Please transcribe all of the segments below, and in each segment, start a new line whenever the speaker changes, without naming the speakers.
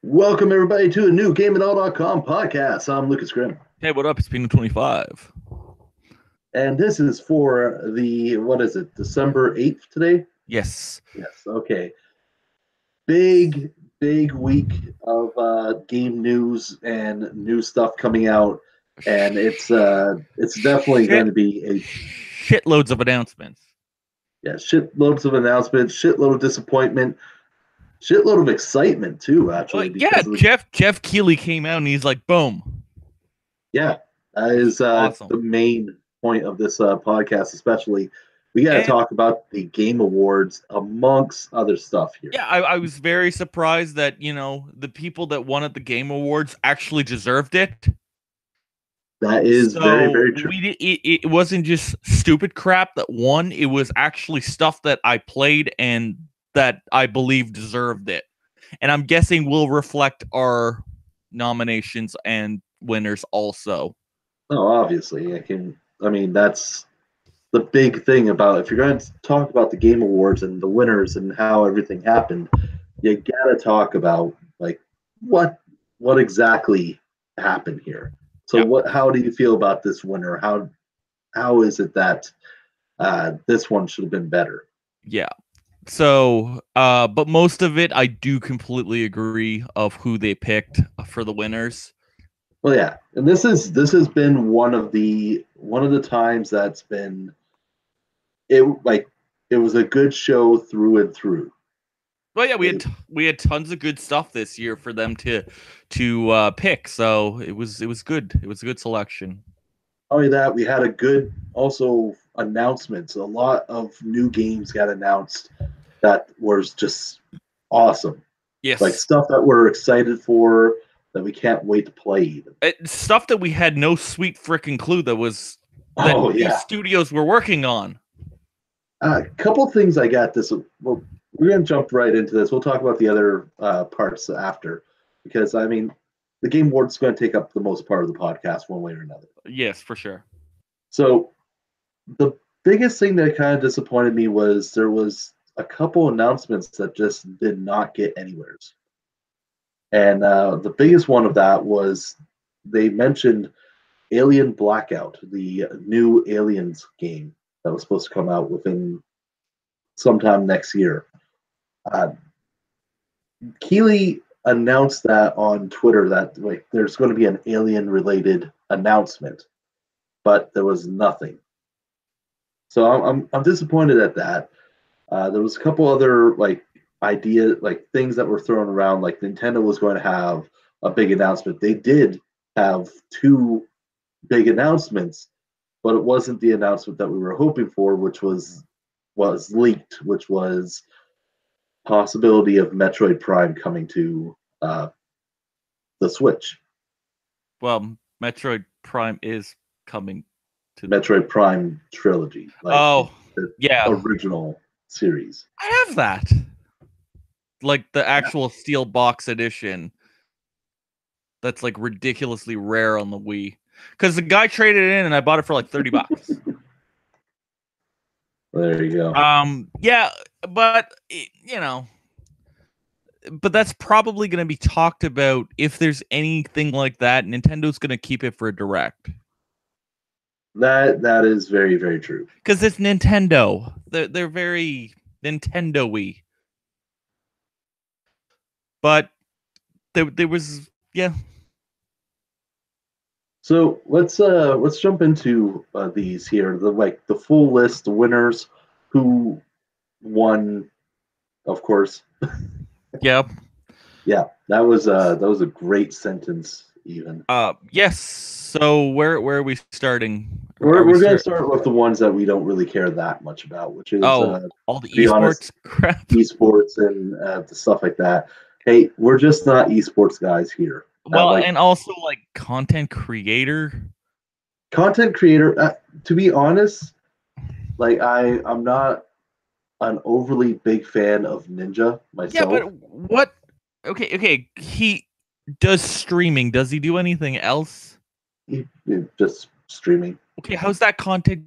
Welcome everybody to a new GameItAll.com podcast. I'm Lucas Grimm.
Hey, what up? It's Pino 25.
And this is for December 8th today?
Yes.
Yes, okay. Big week of game news and new stuff coming out. And it's definitely going to be a
shitloads of announcements.
Yeah, shitloads of announcements, shitload of disappointment, shitload of excitement too, actually.
Jeff Keighley came out and he's like, boom.
Yeah, that is
awesome.
The main point of this podcast, especially. We got to talk about the Game Awards amongst other stuff here.
Yeah, I was very surprised that, the people that won at the Game Awards actually deserved it.
That is very, very true.
It wasn't just stupid crap that won. It was actually stuff that I played and that I believe deserved it. And I'm guessing will reflect our nominations and winners also.
Oh, obviously. That's the big thing about, if you're going to talk about the Game Awards and the winners and how everything happened, you gotta talk about like what exactly happened here. So how do you feel about this winner? How is it that this one should have been better?
Yeah. So, but most of it, I do completely agree of who they picked for the winners.
Well, yeah, and this has been one of the times that's been it was a good show through and through.
Well, yeah, we had tons of good stuff this year for them to pick, so it was good. It was a good selection.
Only that, we had a good also announcements. A lot of new games got announced that was just awesome.
Yes,
like stuff that we're excited for, that we can't wait to play.
Stuff that we had no sweet freaking clue that these studios were working on.
A couple things I got this. Well, we're going to jump right into this. We'll talk about the other parts after, because the Game Awards is going to take up the most part of the podcast one way or another.
Yes, for sure.
So the biggest thing that kind of disappointed me was there was a couple announcements that just did not get anywhere. And the biggest one of that was they mentioned Alien Blackout, the new Aliens game that was supposed to come out within sometime next year. Keighley announced that on Twitter that there's going to be an alien-related announcement, but there was nothing. So I'm disappointed at that. There was a couple other ideas, things that were thrown around, like Nintendo was going to have a big announcement. They did have two big announcements, but it wasn't the announcement that we were hoping for, which was leaked, which was possibility of Metroid Prime coming to the Switch.
Well, Metroid Prime is coming to
Metroid Prime trilogy. Original series.
I have that. Like the actual steel box edition. That's like ridiculously rare on the Wii. Because the guy traded it in and I bought it for like $30.
There you go.
Yeah, but but that's probably going to be talked about if there's anything like that. Nintendo's going to keep it for a direct.
That is very, very true.
Because it's Nintendo. They're very Nintendo-y. But there was
So let's jump into these here. The full list, the winners, who won, of course.
Yep.
Yeah, that was a great sentence, even.
Yes. So where are we starting?
We're going to start with the ones that we don't really care that much about, which is
all the esports crap,
esports and the stuff like that. Hey, we're just not esports guys here.
Well, and also content creator.
Content creator. To be honest, I'm not an overly big fan of Ninja myself.
Yeah, but what? Okay. He does streaming. Does he do anything else?
Just streaming.
Okay, how's that content?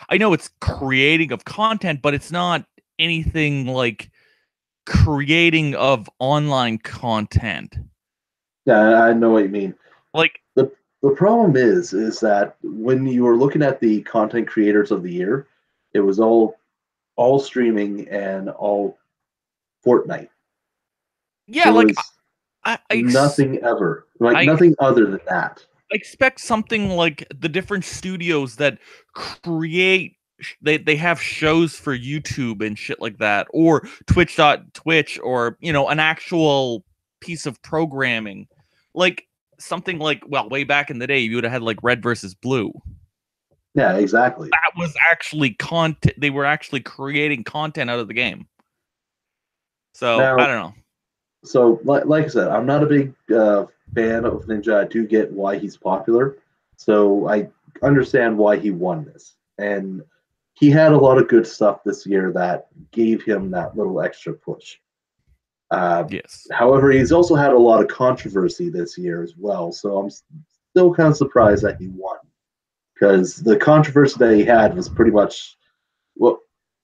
I know it's creating of content, but it's not anything creating of online content.
Yeah, I know what you mean.
Like,
the problem is that when you were looking at the content creators of the year, it was all streaming and all Fortnite.
yeah,
There
like
was
I
nothing ever, like
I
nothing other than that.
expect something like the different studios that create they have shows for YouTube and shit like that, or Twitch, or an actual piece of programming, like something like, well, way back in the day you would have had like Red versus Blue.
Yeah, exactly.
That was actually content. They were actually creating content out of the game. So
Now,
I don't know.
so like I said, I'm not a big fan of Ninja. I do get why he's popular, so I understand why he won this, and he had a lot of good stuff this year that gave him that little extra push.
Yes.
However, he's also had a lot of controversy this year as well, so I'm still kind of surprised that he won, because the controversy that he had was pretty much what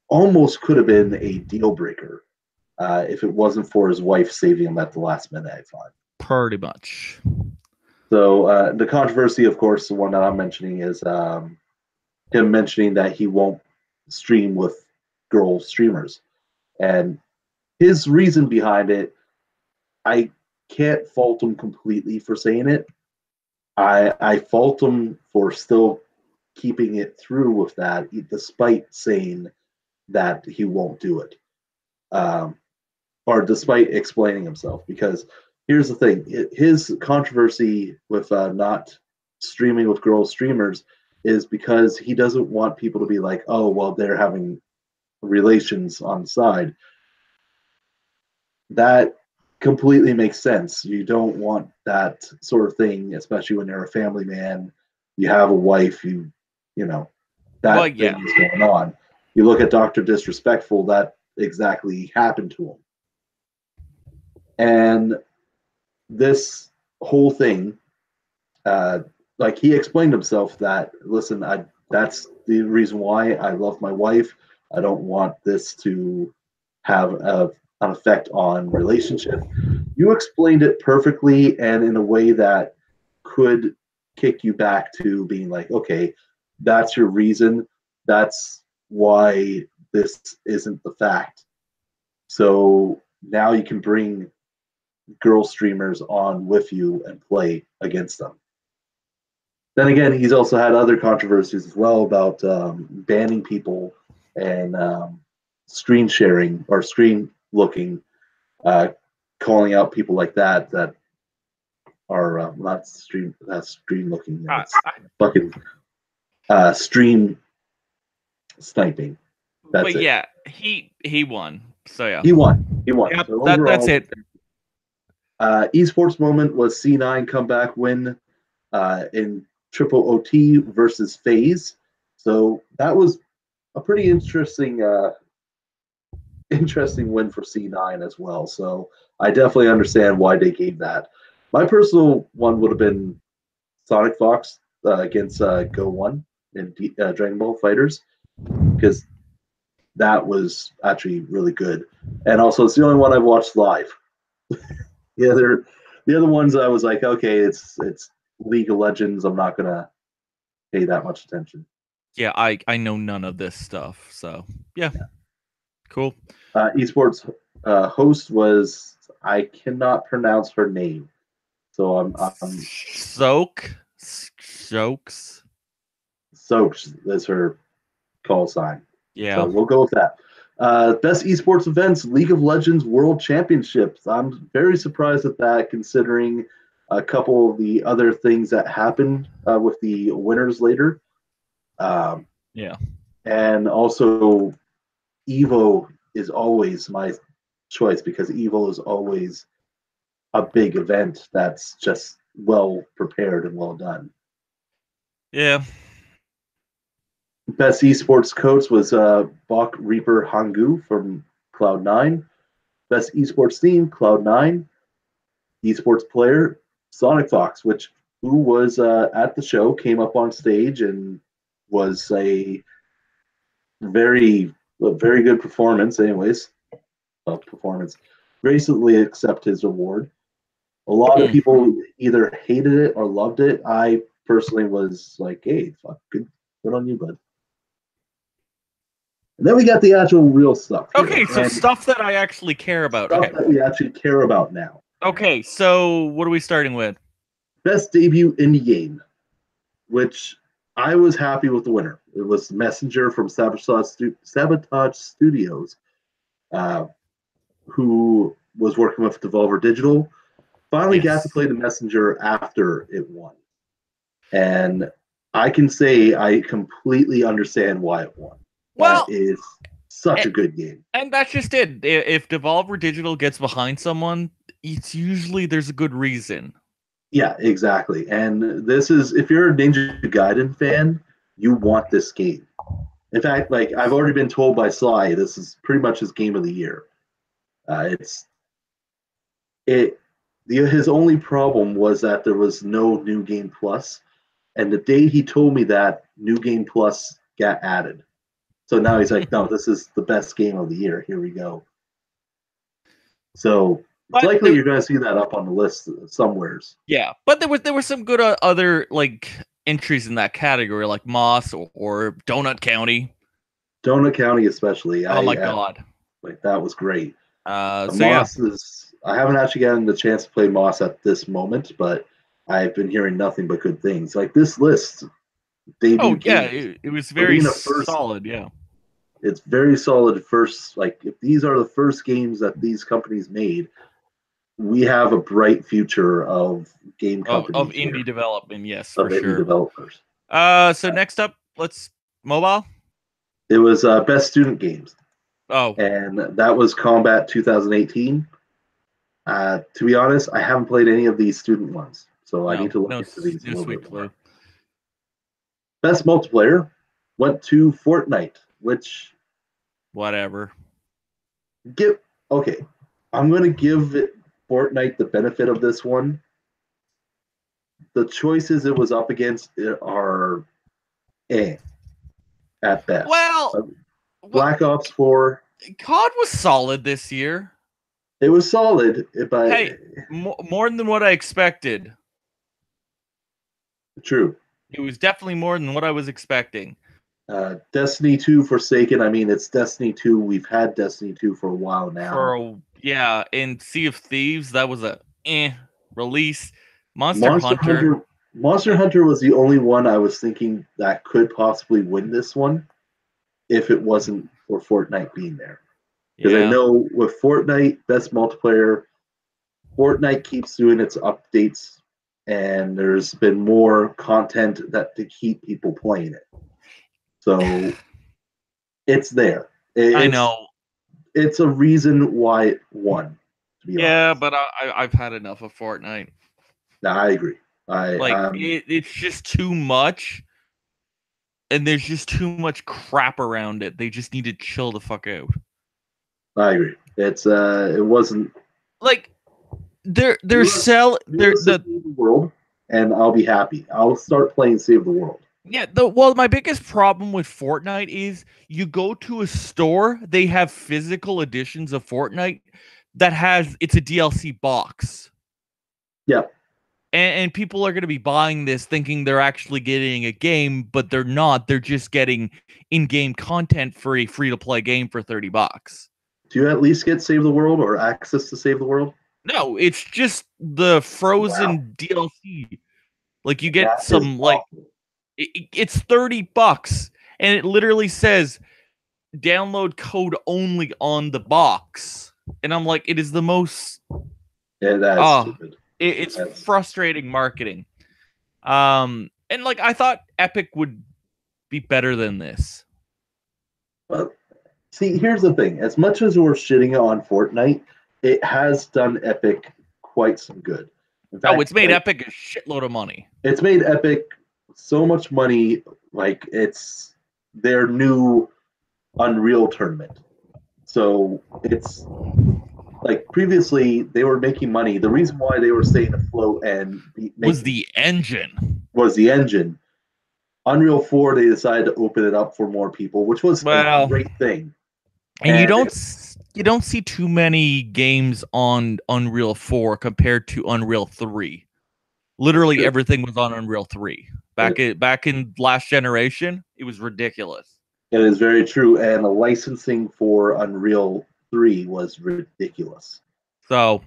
almost could have been a deal breaker if it wasn't for his wife saving him at the last minute, I thought.
Pretty much.
So the controversy, of course, the one that I'm mentioning is him mentioning that he won't stream with girl streamers. And his reason behind it, I can't fault him completely for saying it. I fault him for still keeping it through with that, despite saying that he won't do it. Or despite explaining himself, because here's the thing: his controversy with not streaming with girl streamers is because he doesn't want people to be like, oh, well, they're having relations on the side. That completely makes sense. You don't want that sort of thing, especially when you're a family man. You have a wife. You know
Well,
that
yeah.
thing is going on. You look at Doctor Disrespectful. That exactly happened to him. And this whole thing, like he explained himself that, listen, that's the reason why I love my wife. I don't want this to have an effect on relationship. You explained it perfectly and in a way that could kick you back to being like, okay, that's your reason. That's why this isn't the fact. So now you can bring girl streamers on with you and play against them. Then again, he's also had other controversies as well about banning people and screen sharing or screen looking, calling out people like that are not stream looking. It's fucking stream sniping. That's
but
it.
yeah, he won. So yeah,
He won.
Yep,
So overall,
that's it.
Esports moment was C9 comeback win in triple OT versus FaZe. So that was a pretty interesting win for C9 as well. So I definitely understand why they gave that. My personal one would have been Sonic Fox against Go One in Dragon Ball Fighters, because that was actually really good. And also, it's the only one I've watched live. The other ones I was like, okay, it's League of Legends. I'm not gonna pay that much attention.
Yeah, I know none of this stuff. So yeah. Cool.
Esports host was, I cannot pronounce her name, so I'm
Soaks.
Soaks is her call sign.
Yeah.
So we'll go with that. Best esports events, League of Legends World Championships. I'm very surprised at that, considering a couple of the other things that happened with the winners later.
Yeah.
And also, Evo is always my choice, because Evo is always a big event that's just well prepared and well done.
Yeah.
Best esports coach was Bach Reaper Hangu from Cloud9. Best esports team, Cloud9. Esports player, Sonic Fox, who was at the show, came up on stage and was a very good performance anyways. of performance, graciously accept his award. A lot of people either hated it or loved it. I personally was like, hey, fuck, good on you, bud. And then we got the actual real stuff here.
Okay, so stuff that I actually care about.
Stuff that we actually care about now.
Okay, so what are we starting with?
Best debut indie game, which I was happy with the winner. It was Messenger from Sabotage Studios, who was working with Devolver Digital. Finally got to play the Messenger after it won. And I can say I completely understand why it won. Well, that is such a good game.
And that's just it. If Devolver Digital gets behind someone, it's usually there's a good reason.
Yeah, exactly. And this is, if you're a Ninja Gaiden fan, you want this game. In fact, like I've already been told by Sly, this is pretty much his game of the year. His only problem was that there was no New Game Plus, and the day he told me that, New Game Plus got added. So now he's like, no, this is the best game of the year. Here we go. So it's likely you're going to see that up on the list somewheres.
Yeah, but there were some good other like entries in that category, like Moss or Donut County.
Donut County, especially.
My god,
like that was great.
Moss
is. I haven't actually gotten the chance to play Moss at this moment, but I've been hearing nothing but good things. Like this list.
It was very solid. Yeah,
it's very solid. First, like if these are the first games that these companies made, we have a bright future of game companies
of indie development. Yes,
for sure. Indie developers.
So next up, let's mobile.
It was best student games.
Oh,
and that was Combat 2018. To be honest, I haven't played any of these student ones, so I need to look into these a little bit more. Best multiplayer went to Fortnite, which
whatever.
I'm going to give Fortnite the benefit of this one. The choices it was up against are at best.
Well,
Black Ops 4.
COD was solid this year.
It was solid, but
hey, more than what I expected.
True.
It was definitely more than what I was expecting.
Destiny 2 Forsaken. I mean, it's Destiny 2. We've had Destiny 2 for a while now.
In Sea of Thieves, that was a release. Monster Hunter
was the only one I was thinking that could possibly win this one if it wasn't for Fortnite being there. Because I know with Fortnite, best multiplayer, Fortnite keeps doing its updates, and there's been more content to keep people playing it. So it's there.
I know.
It's a reason why it won. To be honest.
But I've had enough of Fortnite.
No, I agree.
It's just too much, and there's just too much crap around it. They just need to chill the fuck out.
I agree. It wasn't
like they're the
world, and I'll be happy. I'll start playing Save the World.
Yeah, my biggest problem with Fortnite is you go to a store, they have physical editions of Fortnite it's a DLC box.
Yeah.
And people are going to be buying this thinking they're actually getting a game, but they're not. They're just getting in-game content for a free-to-play game for $30.
Do you at least get Save the World or access to Save the World?
No, it's just the frozen DLC. Like you get it's $30, and it literally says download code only on the box. And I'm like, it is the most.
Yeah, that's stupid.
It's frustrating marketing. And like I thought Epic would be better than this.
Well, see, here's the thing. As much as we're shitting on Fortnite, it has done Epic quite some good.
In fact, it's made Epic a shitload of money.
It's made Epic so much money, like it's their new Unreal tournament. So it's like previously they were making money. The reason why they were staying afloat and
was the engine.
Unreal 4, they decided to open it up for more people, which was a great thing.
And you don't you don't see too many games on Unreal 4 compared to Unreal 3. Literally everything was on Unreal 3. Back in last generation, it was ridiculous.
It is very true, and the licensing for Unreal 3 was ridiculous.
So,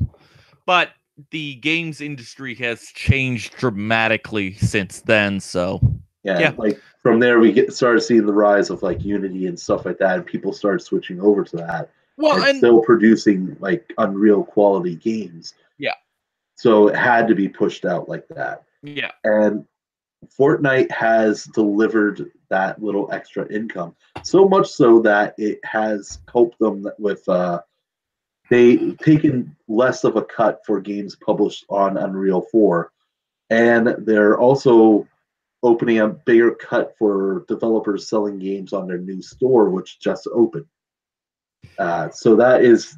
but the games industry has changed dramatically since then, so
yeah. Like from there we started seeing the rise of like Unity and stuff like that, and people started switching over to that.
Well,
and still producing like Unreal quality games.
Yeah.
So it had to be pushed out like that.
Yeah.
And Fortnite has delivered that little extra income, so much so that it has helped them with they've taken less of a cut for games published on Unreal 4, and they're also opening a bigger cut for developers selling games on their new store, which just opened. So that is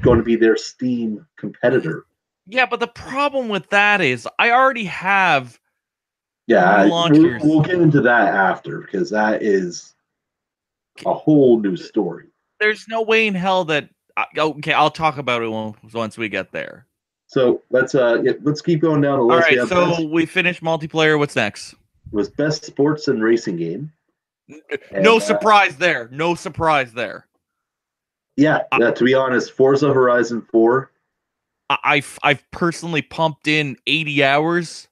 going to be their Steam competitor.
Yeah, but the problem with that is I already have
launchers. We'll get into that after, because that is a whole new story.
There's no way in hell that okay, I'll talk about it once we get there.
So let's keep going down the list.
All right, so we finished multiplayer. What's next?
It was best sports and racing game.
No surprise there. No surprise there.
Yeah, to be honest, Forza Horizon 4.
I've personally pumped in 84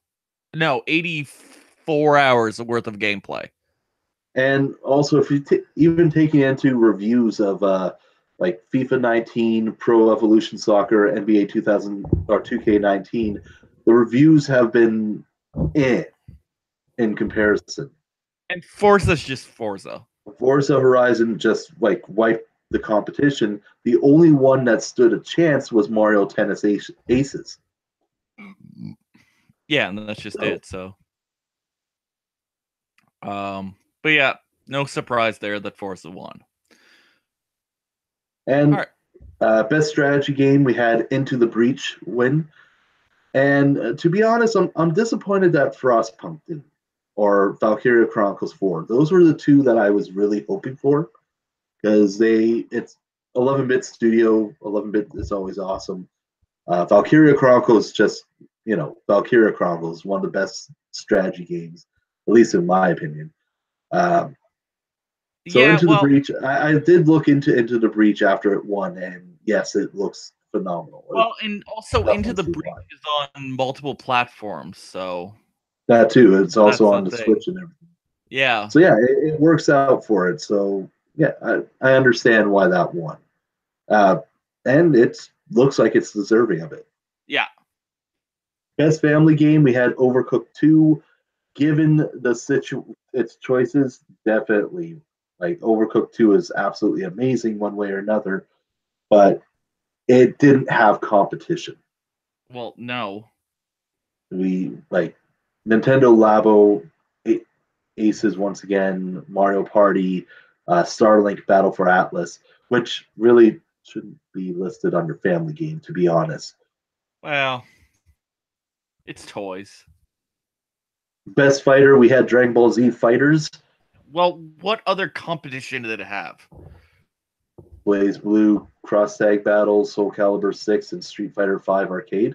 hours worth of gameplay.
And also, if you even taking into reviews of like FIFA 19, Pro Evolution Soccer, NBA 2000 or 2K19, the reviews have been in comparison.
And Forza's just Forza.
Forza Horizon just like wiped the competition. The only one that stood a chance was Mario Tennis Aces.
Yeah, and that's just it. So, but yeah, no surprise there that Forza won.
And best strategy game, we had Into the Breach win. And to be honest, I'm disappointed that Frostpunk didn't, or Valkyria Chronicles 4. Those were the two that I was really hoping for, because it's 11-bit studio. 11-bit is always awesome. Valkyria Chronicles Valkyria Chronicles is one of the best strategy games, at least in my opinion. Into the Breach, I did look into the Breach after it won, and yes, it looks phenomenal.
Well, and also Into the Breach is on multiple platforms, so
that too. It's also on the Switch and everything.
Yeah.
So yeah, it works out for it. So yeah, I understand why that won, and it looks like it's deserving of it.
Yeah.
Best family game, we had Overcooked 2. Given its choices, definitely. Like Overcooked 2 is absolutely amazing one way or another, but it didn't have competition.
Well, no.
We like Nintendo Labo Aces once again, Mario Party, Starlink Battle for Atlas, which really shouldn't be listed under family game, to be honest.
Well, it's toys.
Best fighter, we had Dragon Ball Z Fighters.
Well, what other competition did it have?
Blaze Blue, Cross Tag Battles, Soul Calibur 6, and Street Fighter 5 Arcade.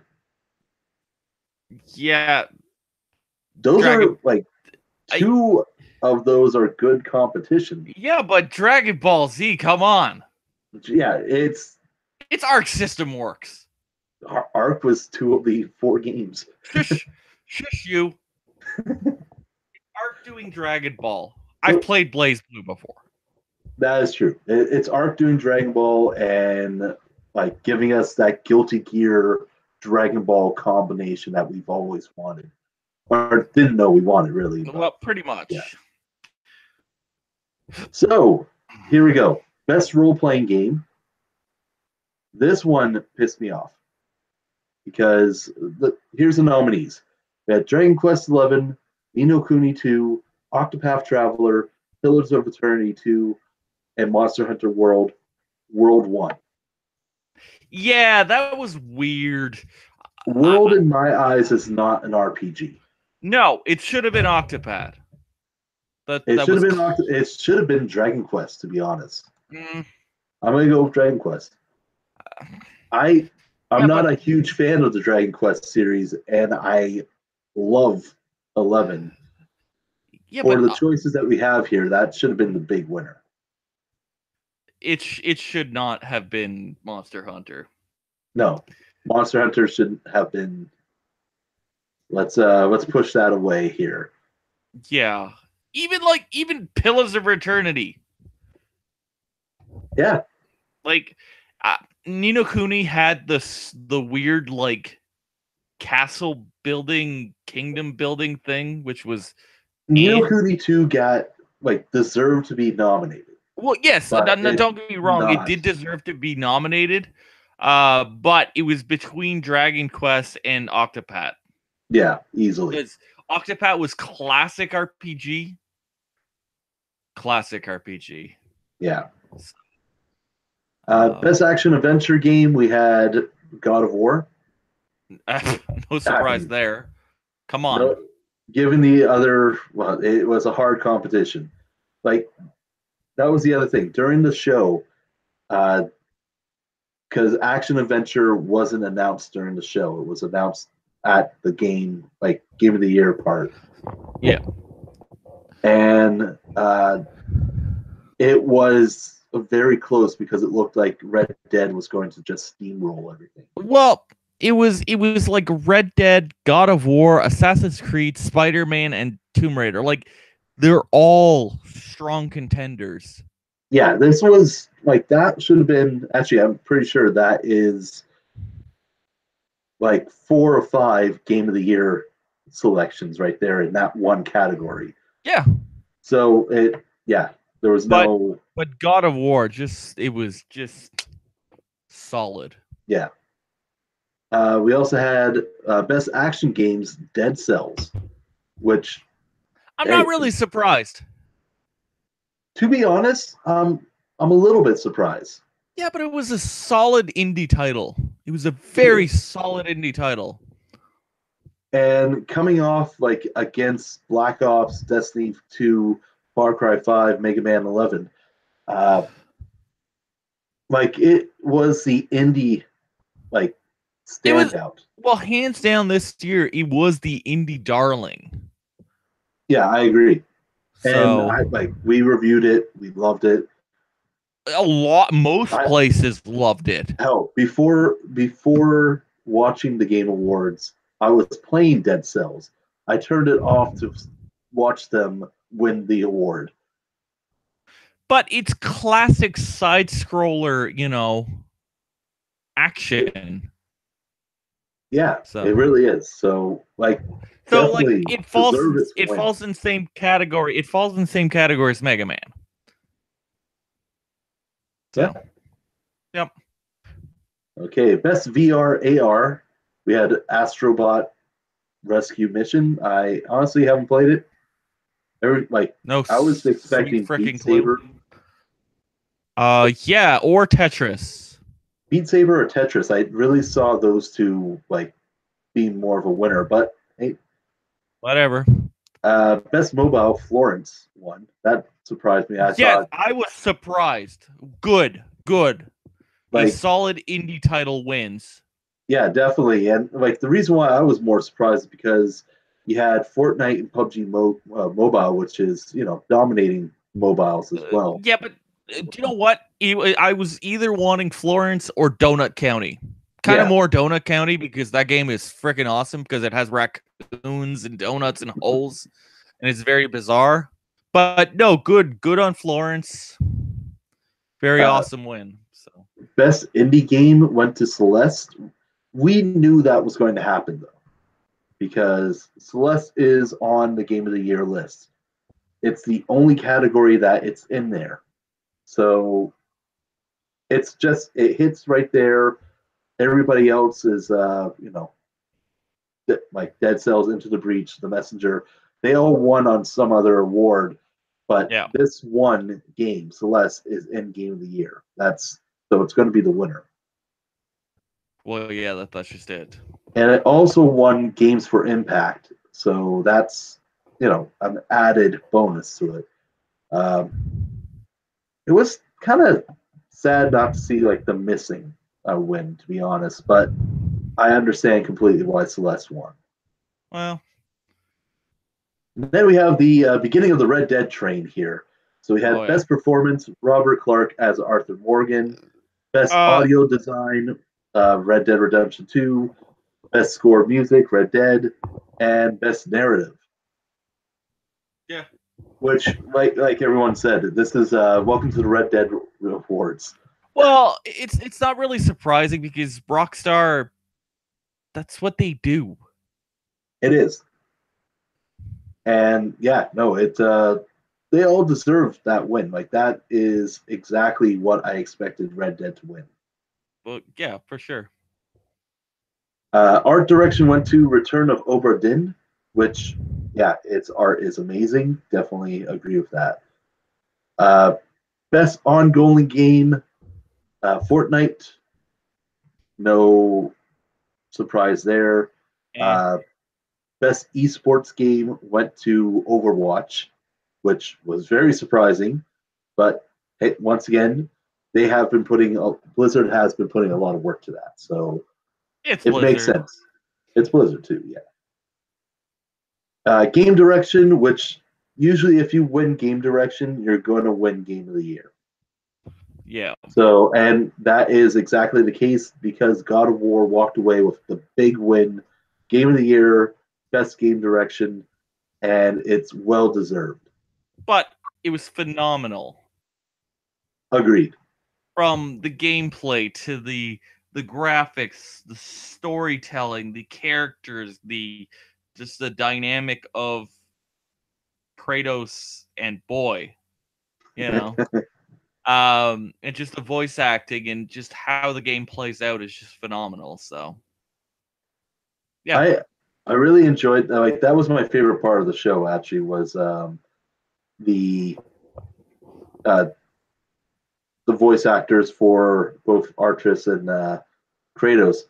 Yeah.
Those are like two of those are good competition.
Yeah, but Dragon Ball Z, come on.
Yeah, it's
Arc System Works.
Arc was 2 of the 4 games.
Shush you. Arc doing Dragon Ball. I've played Blaze Blue before.
That is true. It's Arc doing Dragon Ball and like giving us that Guilty Gear Dragon Ball combination that we've always wanted, or didn't know we wanted, really.
Well, pretty much.
Yeah. So here we go. Best role-playing game. This one pissed me off because here's the nominees. We had Dragon Quest XI, Ni no Kuni 2, Octopath Traveler, Pillars of Eternity 2, and Monster Hunter World 1.
Yeah, that was weird.
World, in my eyes, is not an RPG.
No, it should have been Octopath.
It should have been Dragon Quest, to be honest. I'm going to go with Dragon Quest. I'm
Yeah,
not
but
a huge fan of the Dragon Quest series, and I love 11.
yeah,
For
but
the choices that we have here, that should have been the big winner.
it should not have been Monster Hunter.
No, Monster Hunter shouldn't have been. Let's push that away here.
Yeah, even Pillars of Eternity.
Yeah,
Like Ni no Kuni had the weird like castle building, kingdom building thing, which was
Ni no Kuni 2 got deserved to be nominated.
well, yes,
But
don't get me wrong, it did deserve to be nominated. But it was between Dragon Quest and Octopath.
Yeah, easily.
Because Octopath was classic RPG. Classic RPG.
Yeah. Best action adventure game, we had God of War.
No surprise there. Come on.
No, given the other, well, it was a hard competition. Like, that was the other thing. During the show, because action adventure wasn't announced during the show, it was announced at the game of the year part.
Yeah.
And it was very close because it looked like Red Dead was going to just steamroll everything.
Well, it was like Red Dead, God of War, Assassin's Creed, Spider-Man, and Tomb Raider. Like, they're all strong contenders.
Yeah, this was that should have been, actually, I'm pretty sure that is 4 or 5 game of the year selections right there in that one category.
Yeah.
So there was no.
But God of War it was just solid.
Yeah. We also had best action games, Dead Cells, which
I'm not really surprised.
To be honest, I'm a little bit surprised.
Yeah, but it was a solid indie title. It was a very solid indie title.
And coming off against Black Ops, Destiny 2, Far Cry 5, Mega Man 11, it was the indie standout.
Well, hands down this year, it was the indie darling.
Yeah, I agree.
So,
and we reviewed it, we loved it.
Most places loved it.
Hell, before watching the Game Awards, I was playing Dead Cells. I turned it off to watch them win the award.
But it's classic side scroller, action.
Yeah, it really is. So
it falls in the same category. It falls in the same category as Mega Man. So, yep.
Okay, best VR AR. We had Astrobot Rescue Mission. I honestly haven't played it. I was expecting Beat Saber.
Yeah, or Tetris.
Beat Saber or Tetris. I really saw those two being more of a winner, but hey,
whatever.
Best mobile, Florence won. That surprised me.
I was surprised. Good. A solid indie title wins.
Yeah, definitely. And the reason why I was more surprised is because you had Fortnite and PUBG Mobile, which is dominating mobiles as well.
Yeah, but do you know what? I was either wanting Florence or Donut County. Kind of more Donut County because that game is freaking awesome because it has raccoons and donuts and holes, and it's very bizarre. But no, good on Florence. Very awesome win. So
best indie game went to Celeste. We knew that was going to happen though, because Celeste is on the Game of the Year list. It's the only category that it's in there. So it hits right there. Everybody else is, Dead Cells, Into the Breach, The Messenger. They all won on some other award, but this one game, Celeste, is in Game of the Year. So it's going to be the winner.
Well, yeah, that's just it.
And it also won Games for Impact, so that's an added bonus to it. It was kind of sad not to see the missing. a win, to be honest, but I understand completely why Celeste won.
Well,
And then we have the beginning of the Red Dead train here. So we had Best Performance, Robert Clark as Arthur Morgan. Best Audio Design, Red Dead Redemption 2. Best Score Music, Red Dead. And Best Narrative.
Yeah.
Which, like everyone said, this is welcome to the Red Dead Awards.
Well, it's not really surprising because Rockstar, that's what they do.
It is. And yeah, no, they all deserve that win. Like that is exactly what I expected Red Dead to win.
Well, yeah, for sure.
Art direction went to Return of Obra Dinn, which, yeah, its art is amazing. Definitely agree with that. Best ongoing game, Fortnite. No surprise there. Best esports game went to Overwatch, which was very surprising. But hey, once again, Blizzard has been putting a lot of work to that, so
it
makes sense. It's Blizzard too, yeah. Game direction, which usually if you win game direction, you're going to win Game of the Year.
Yeah.
So, and that is exactly the case because God of War walked away with the big win, Game of the Year, best game direction, and it's well deserved.
But it was phenomenal.
Agreed.
From the gameplay to the graphics, the storytelling, the characters, just the dynamic of Kratos and boy, you know. And just the voice acting and just how the game plays out is just phenomenal. So
yeah, I really enjoyed that. Like that was my favorite part of the show. Actually, was the voice actors for both Artris and Kratos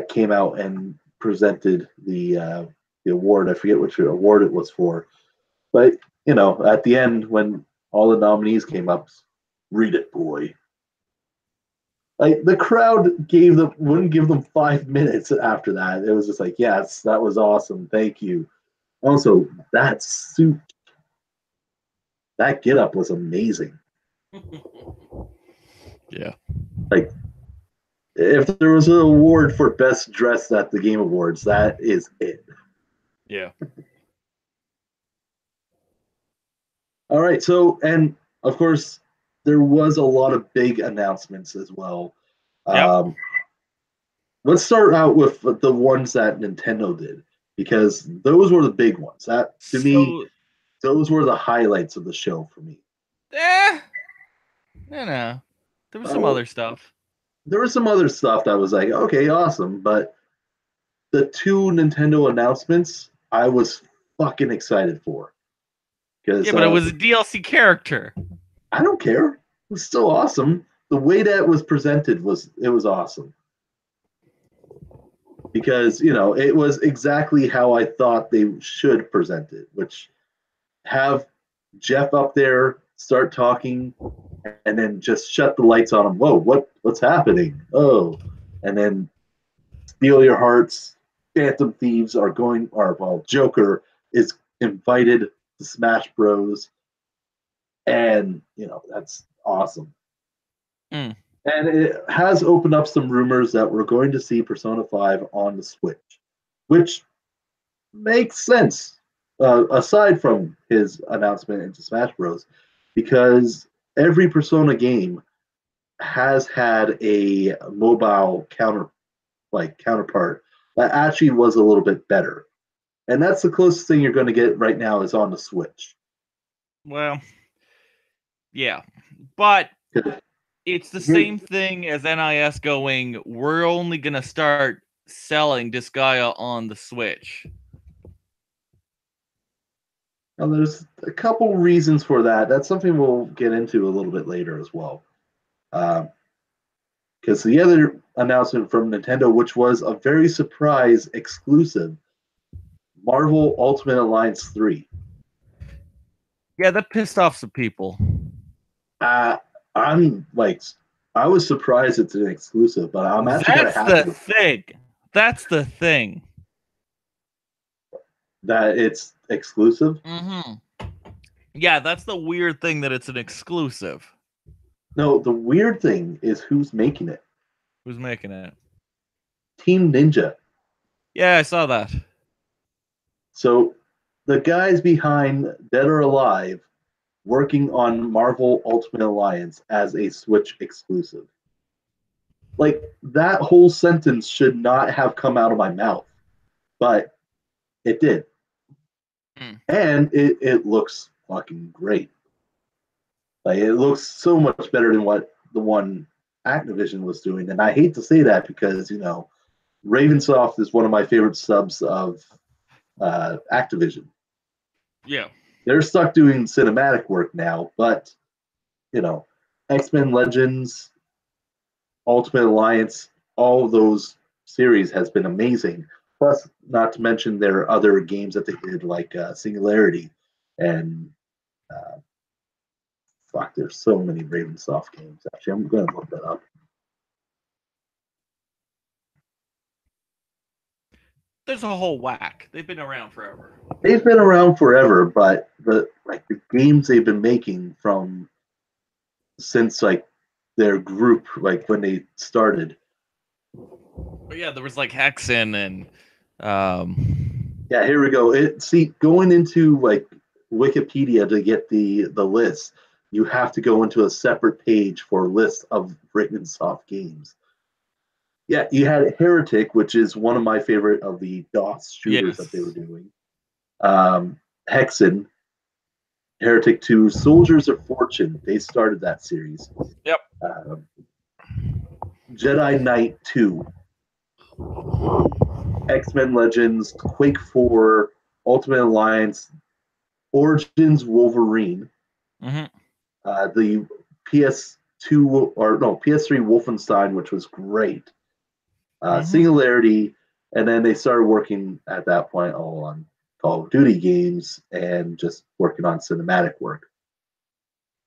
came out and presented the award. I forget which award it was for, but you know, at the end when all the nominees came up, read it, boy. Like the crowd wouldn't give them 5 minutes after that. It was just like, yes, that was awesome, thank you. Also, that suit, that get up was amazing.
Yeah.
Like, if there was an award for best dressed at the Game Awards, that is it.
Yeah.
All right. So, and of course, there was a lot of big announcements as well.
Yep.
Let's start out with the ones that Nintendo did because those were the big ones. That to me, those were the highlights of the show for me.
There was some other stuff.
There was some other stuff that was like, okay, awesome, but the two Nintendo announcements I was fucking excited for.
Yeah, but it was a DLC character.
I don't care. It was still awesome. The way that it was presented was awesome. Because, you know, it was exactly how I thought they should present it, which have Jeff up there start talking and then just shut the lights on him. Whoa, what's happening? Oh, and then steal your hearts. Phantom Thieves are going, or well, Joker is invited to Smash Bros. And, you know, that's awesome.
Mm.
And it has opened up some rumors that we're going to see Persona 5 on the Switch, which makes sense, aside from his announcement into Smash Bros., because every Persona game has had a mobile counterpart that actually was a little bit better. And that's the closest thing you're going to get right now is on the Switch.
Well, yeah, but it's the same thing as NIS going, we're only going to start selling Disgaea on the Switch.
Now, there's a couple reasons for that. That's something we'll get into a little bit later as well. Because the other announcement from Nintendo, which was a very surprise exclusive, Marvel Ultimate Alliance 3.
Yeah, that pissed off some people.
I'm like I was surprised it's an exclusive, but I'm actually kind of
That's
happy
the
with
thing. That's the thing.
that it's exclusive.
Mm-hmm. Yeah, that's the weird thing that it's an exclusive.
No, the weird thing is who's making it.
Who's making it?
Team Ninja.
Yeah, I saw that.
So the guys behind Dead or Alive working on Marvel Ultimate Alliance as a Switch exclusive. Like that whole sentence should not have come out of my mouth, but it did. And it looks fucking great. Like it looks so much better than what the one Activision was doing. And I hate to say that because, Ravensoft is one of my favorite subs of Activision.
Yeah.
They're stuck doing cinematic work now, but X-Men Legends, Ultimate Alliance, all of those series has been amazing. Plus, not to mention their other games that they did, like Singularity, and fuck, there's so many Ravensoft games. Actually, I'm going to look that up.
There's a whole whack. They've been around forever.
They've been around forever, but the games they've been making from since their group, when they started.
But yeah, there was like Hexen and
Yeah, here we go. Going into Wikipedia to get the list, you have to go into a separate page for a list of Ravensoft games. Yeah, you had Heretic, which is one of my favorite of the DOS shooters that they were doing. Hexen, Heretic 2, Soldiers of Fortune. They started that series.
Yep.
Jedi Knight 2. X-Men Legends, Quake 4, Ultimate Alliance, Origins Wolverine, the PS2 or no PS3 Wolfenstein, which was great, Singularity, and then they started working at that point all on Call of Duty games and just working on cinematic work.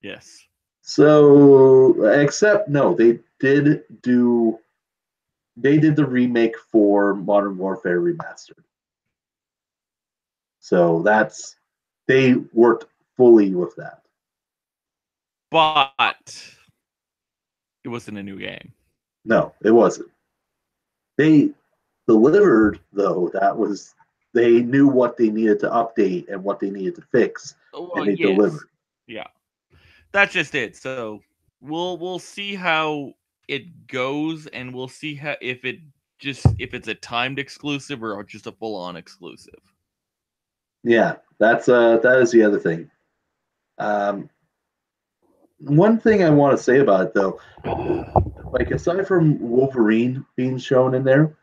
Yes.
So, except no, they did the remake for Modern Warfare Remastered. So they worked fully with that.
But it wasn't a new game.
No, it wasn't. They delivered, though. They knew what they needed to update and what they needed to fix, and they delivered.
Yeah, that's just it. So we'll see how it goes, and we'll see how if it's a timed exclusive or just a full on exclusive.
Yeah, that is the other thing. One thing I want to say about it, though, aside from Wolverine being shown in there,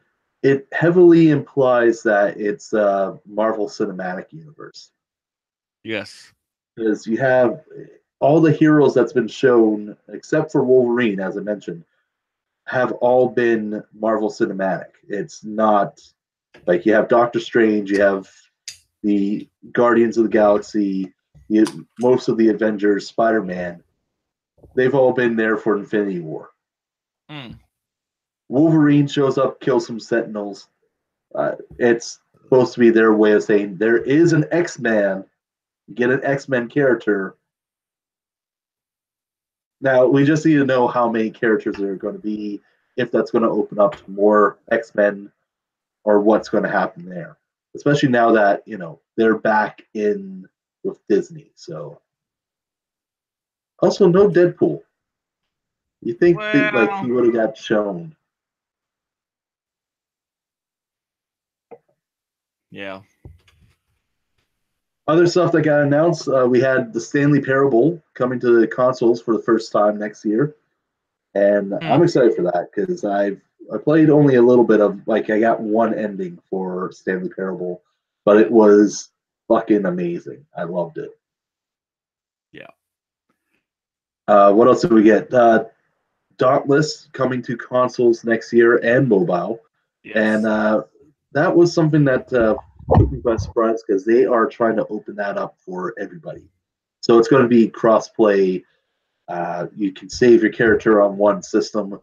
it heavily implies that it's a Marvel Cinematic Universe.
Yes.
Because you have all the heroes that's been shown, except for Wolverine, as I mentioned, have all been Marvel Cinematic. It's not you have Doctor Strange, you have the Guardians of the Galaxy, most of the Avengers, Spider-Man. They've all been there for Infinity War. Wolverine shows up, kills some Sentinels. It's supposed to be their way of saying there is an X-Man. Get an X-Men character. Now, we just need to know how many characters there are going to be, if that's going to open up to more X-Men, or what's going to happen there. Especially now that, they're back in with Disney. So, also no Deadpool. You think he would have got shown?
Yeah.
Other stuff that got announced, we had the Stanley Parable coming to the consoles for the first time next year, and I'm excited for that because I played only a little bit of I got one ending for Stanley Parable, but it was fucking amazing. I loved it.
Yeah.
What else did we get? Dauntless coming to consoles next year and mobile, and that was something that took me by surprise because they are trying to open that up for everybody. So it's going to be cross-play You can save your character on one system,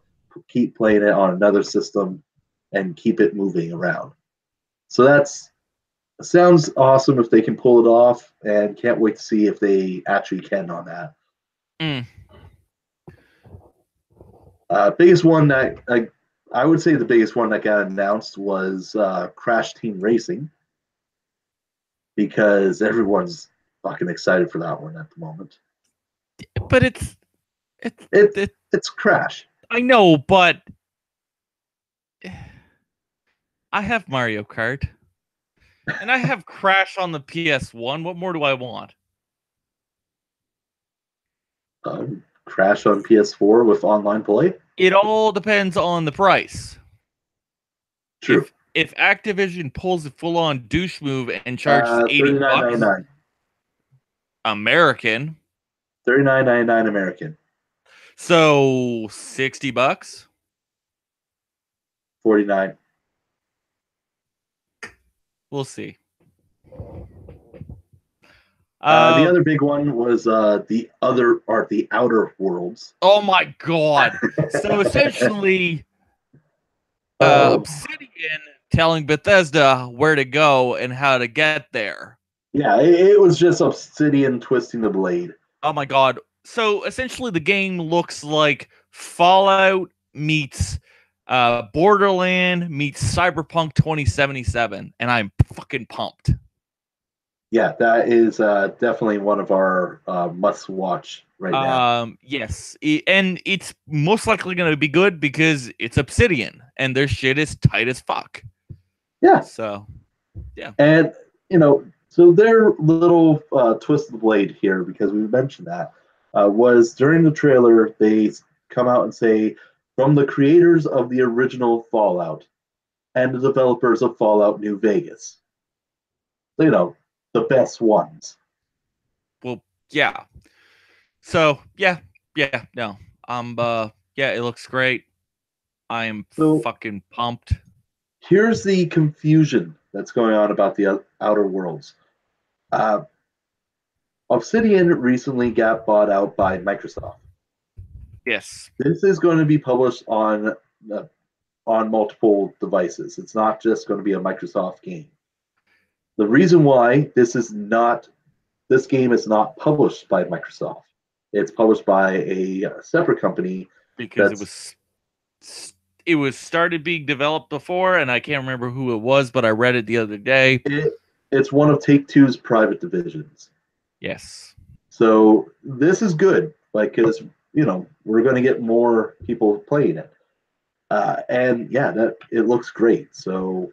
keep playing it on another system, and keep it moving around. So that's sounds awesome if they can pull it off, and can't wait to see if they actually can on that. Biggest one that I would say the biggest one that got announced was Crash Team Racing, because everyone's fucking excited for that one at the moment.
But
it's Crash.
I know, but I have Mario Kart, and I have Crash on the PS1. What more do I want?
Crash on PS4 with online play?
It all depends on the price.
True.
If Activision pulls a full-on douche move and charges $80 American,
$39.99 American.
So $60.
49.
We'll see.
The other big one was the Outer Worlds.
Oh my god! So essentially, Obsidian telling Bethesda where to go and how to get there.
Yeah, it was just Obsidian twisting the blade.
Oh my god! So essentially, the game looks like Fallout meets Borderland meets Cyberpunk 2077, and I'm fucking pumped.
Yeah, that is definitely one of our must-watch right now.
Yes, and it's most likely going to be good because it's Obsidian, and their shit is tight as fuck.
Yeah.
So, yeah.
And, so their little twist of the blade here, because we mentioned that, was during the trailer, they come out and say, from the creators of the original Fallout and the developers of Fallout New Vegas. So, the best ones.
Well, yeah. So, yeah, no. It looks great. I am fucking pumped.
Here's the confusion that's going on about the Outer Worlds. Obsidian recently got bought out by Microsoft.
Yes.
This is going to be published on multiple devices. It's not just going to be a Microsoft game. The reason why this game is not published by Microsoft. It's published by a separate company.
Because it was started being developed before, and I can't remember who it was, but I read it the other day.
It's one of Take-Two's private divisions.
Yes.
So this is good, because we're going to get more people playing it, and yeah, it looks great. So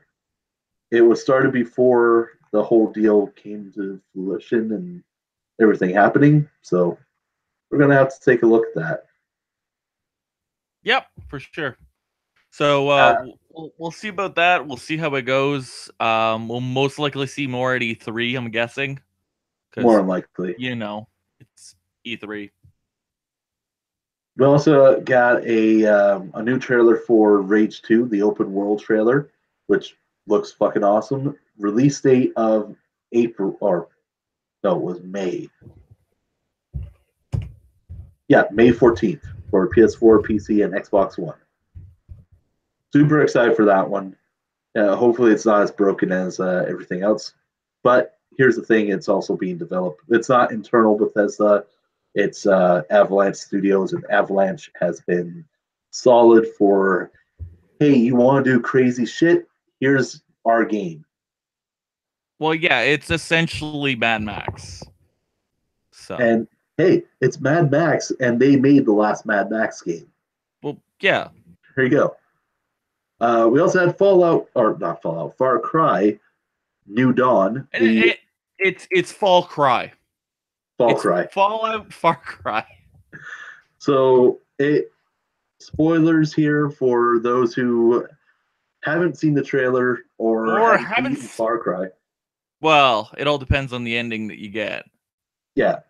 it was started before the whole deal came to fruition and everything happening. So we're going to have to take a look at that.
Yep, for sure. So we'll see about that. We'll see how it goes. We'll most likely see more at E3, I'm guessing.
More likely.
It's E3.
We also got a new trailer for Rage 2, the open world trailer, which looks fucking awesome. Release date of April, it was May. Yeah, May 14th for PS4, PC, and Xbox One. Super excited for that one. Hopefully it's not as broken as everything else. But here's the thing, it's also being developed. It's not internal Bethesda. It's Avalanche Studios, and Avalanche has been solid for, hey, you want to do crazy shit? Here's our game.
Well, yeah, it's essentially Mad Max. So.
And hey, it's Mad Max, and they made the last Mad Max game.
Well, yeah.
Here you go. We also had Far Cry, New Dawn.
It's Fall Cry.
Cry.
Fallout Far Cry.
So, spoilers here for those who haven't seen the trailer or haven't seen Far Cry.
Well, it all depends on the ending that you get.
Yeah.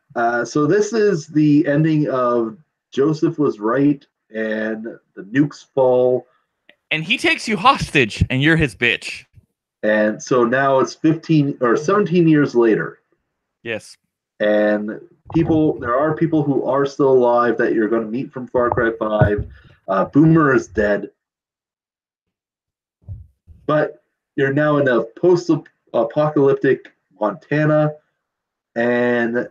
So this is the ending of Joseph Was Right and the nukes fall.
And he takes you hostage, and you're his bitch.
And so now it's 15 or 17 years later.
Yes.
And there are people who are still alive that you're going to meet from Far Cry 5. Boomer is dead, but you're now in a post-apocalyptic Montana, and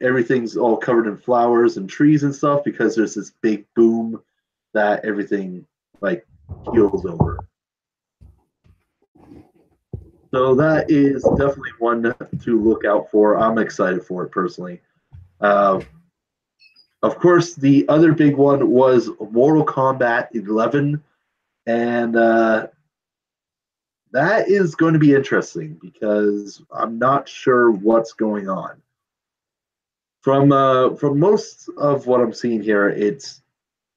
everything's all covered in flowers and trees and stuff because there's this big boom that everything like heals over. So that is definitely one to look out for. I'm excited for it personally. Of course, the other big one was Mortal Kombat 11, and that is going to be interesting because I'm not sure what's going on. From most of what I'm seeing here, it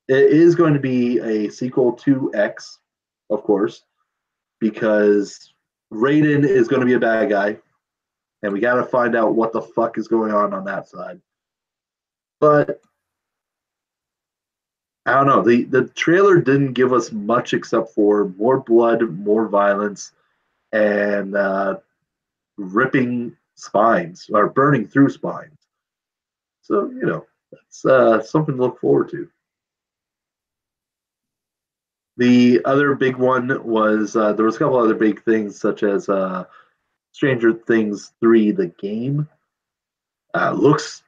is going to be a sequel to X, of course, because Raiden is going to be a bad guy, and we got to find out what the fuck is going on that side. But I don't know. The trailer didn't give us much except for more blood, more violence, and ripping spines or burning through spines. So that's something to look forward to. The other big one was there was a couple other big things such as Stranger Things 3, the game. Looks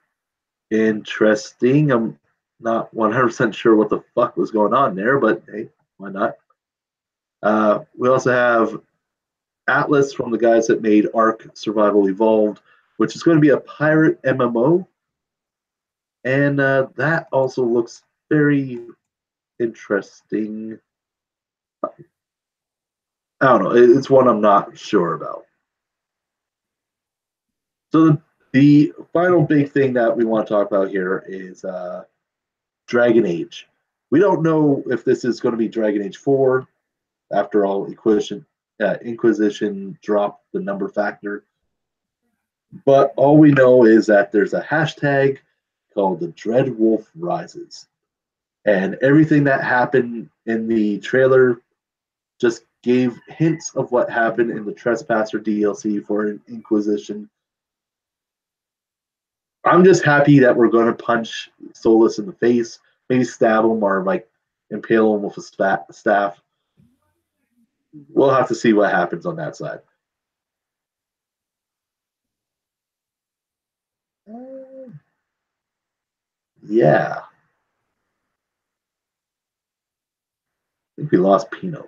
interesting. I'm not 100% sure what the fuck was going on there, but hey, why not? We also have Atlas from the guys that made Ark Survival Evolved, which is going to be a pirate MMO. And that also looks very interesting. I don't know. It's one I'm not sure about. So the final big thing that we want to talk about here is Dragon Age. We don't know if this is going to be Dragon Age 4. After all, Inquisition dropped the number factor. But all we know is that there's a hashtag called the Dread Wolf Rises. And everything that happened in the trailer just gave hints of what happened in the Trespasser DLC for Inquisition. I'm just happy that we're going to punch Solus in the face, maybe stab him or like impale him with a staff. We'll have to see what happens on that side. Yeah. I think we lost Pino.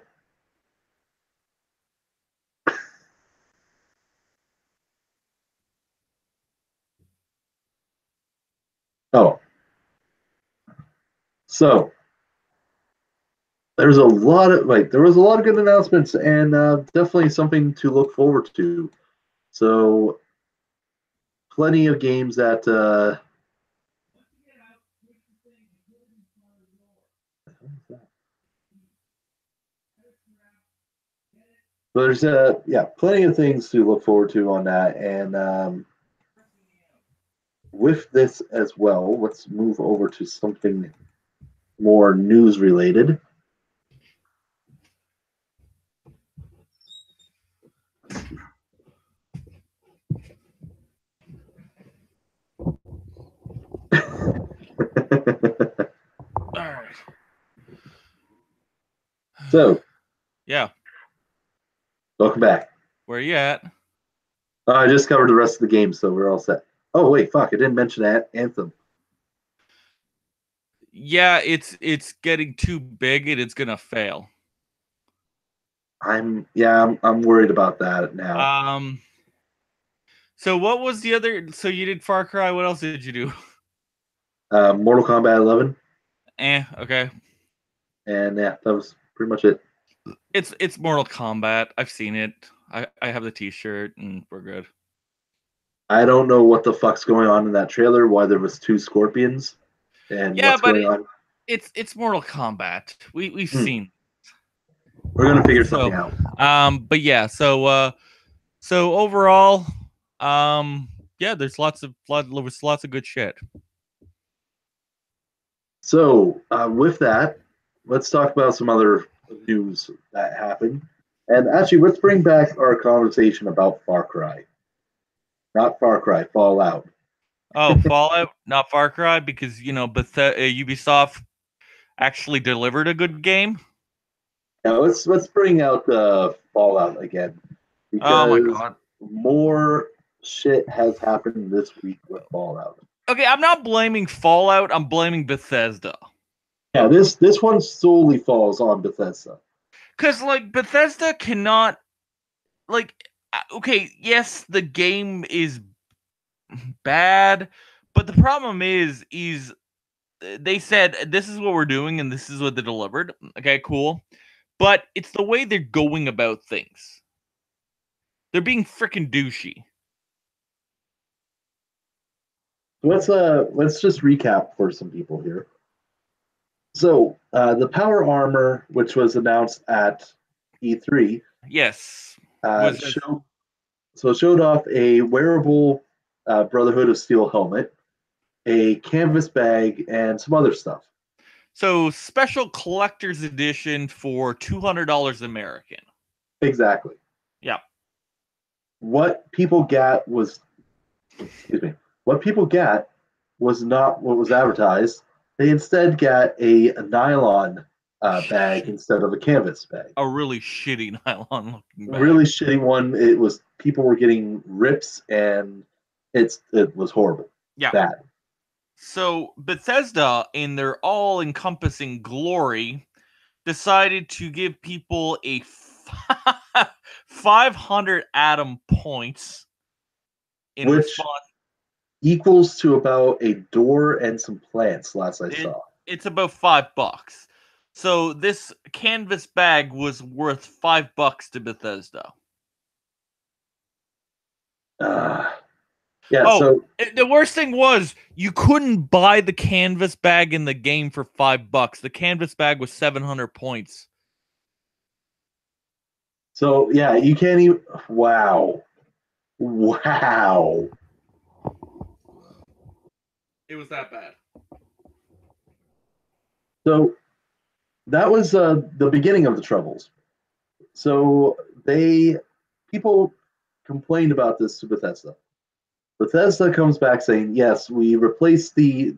Oh. So there was a lot of good announcements and definitely something to look forward to. So plenty of games that there's plenty of things to look forward to on that. And with this as well, let's move over to something more news related.
All right.
So,
yeah.
Welcome back.
Where are you at?
I just covered the rest of the game, so we're all set. Oh wait, fuck! I didn't mention Anthem.
Yeah, it's getting too big and it's gonna fail.
I'm worried about that now.
So what was the other? So you did Far Cry. What else did you do?
Mortal Kombat 11.
Okay.
And yeah, that was pretty much it.
It's Mortal Kombat. I've seen it. I have the T-shirt, and we're good.
I don't know what the fuck's going on in that trailer. Why there was 2 scorpions, and what's going on.
It's Mortal Kombat. We've seen.
We're gonna figure something out.
But yeah. So overall, yeah, there's lots of good shit.
So with that, let's talk about some other news that happened. And actually, let's bring back our conversation about Far Cry. Not Far Cry, Fallout.
Oh, Fallout, not Far Cry, because Ubisoft actually delivered a good game.
Now let's bring out Fallout again
Oh my
because
god.
more shit has happened this week with Fallout.
Okay, I'm not blaming Fallout. I'm blaming Bethesda.
Yeah, this one solely falls on Bethesda.
Because like Bethesda cannot like. Okay, yes, the game is bad, but the problem is they said this is what we're doing and this is what they delivered. Okay, cool. But it's the way they're going about things. They're being freaking douchey.
Let's just recap for some people here. So the power armor, which was announced at E3,
Yes. Was
showed off a wearable Brotherhood of Steel helmet, a canvas bag, and some other stuff.
so special collector's edition for $200 American.
Exactly.
Yeah.
What people got was, excuse me, what people got was not what was advertised. They instead got a nylon bag instead of a canvas bag.
A really shitty nylon looking bag.
Really shitty one. It was people were getting rips and it was horrible.
Yeah.
Bad.
So Bethesda, in their all-encompassing glory, decided to give people a 500 atom points in
Which
response.
Equals to about a door and some plants. Last I saw.
It's about $5. So this canvas bag was worth $5 to Bethesda.
Yeah.
Oh,
so
the worst thing was you couldn't buy the canvas bag in the game for $5. The canvas bag was 700 points.
So yeah, you can't even. Wow.
It was that bad.
So that was the beginning of the troubles. So people complained about this to Bethesda. Bethesda comes back saying, yes, we replaced the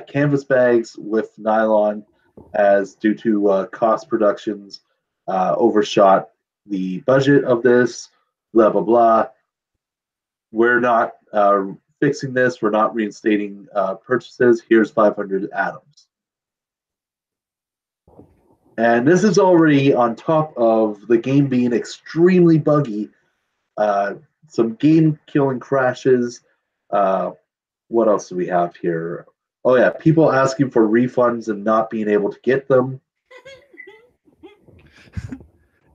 canvas bags with nylon as due to cost productions overshot the budget of this, blah, blah, blah. We're not fixing this. We're not reinstating purchases. Here's 500 atoms. And this is already on top of the game being extremely buggy. Some game-killing crashes. What else do we have here? Oh yeah, people asking for refunds and not being able to get them.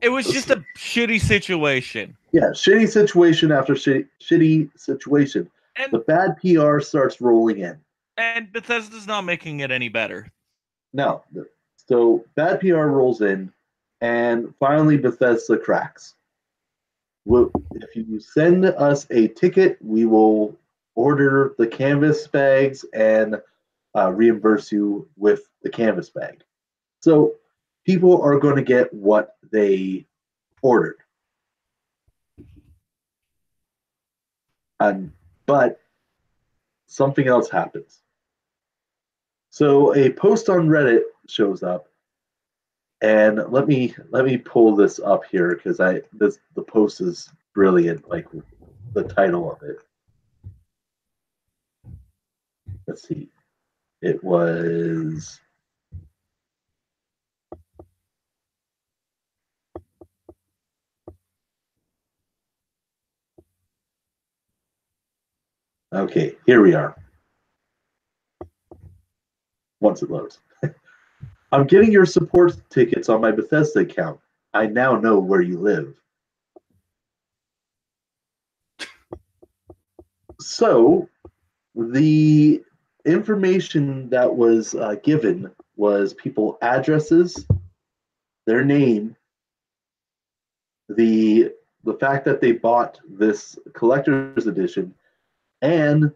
It was just a shitty situation.
Yeah, shitty situation after shitty situation.
And
the bad PR starts rolling in.
And Bethesda's not making it any better.
No. So bad PR rolls in, and finally Bethesda cracks. If you send us a ticket, we will order the canvas bags and reimburse you with the canvas bag. So people are going to get what they ordered. But something else happens. So a post on Reddit shows up, and let me pull this up here because the post is brilliant, like the title of it. Let's see. It was okay, here we are. Once it loads. I'm getting your support tickets on my Bethesda account. I now know where you live. So, the information that was given was people addresses, their name, the fact that they bought this collector's edition, and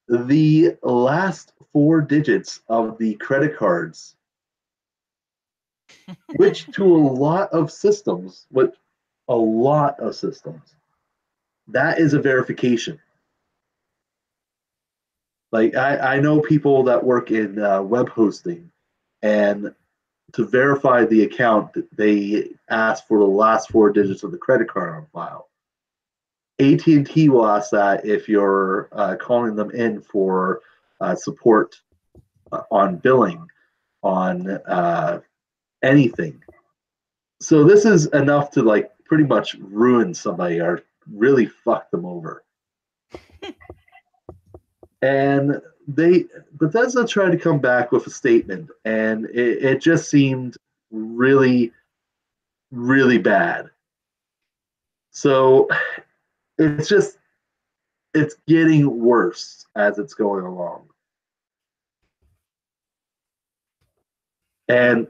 the last 4 digits of the credit cards, which to a lot of systems, that is a verification. Like I know people that work in web hosting, and to verify the account, they ask for the last 4 digits of the credit card on file. AT&T will ask that if you're calling them in for support on billing, on anything. So this is enough to like pretty much ruin somebody or really fuck them over. And Bethesda tried to come back with a statement, and it just seemed really, really bad. So it's getting worse as it's going along. And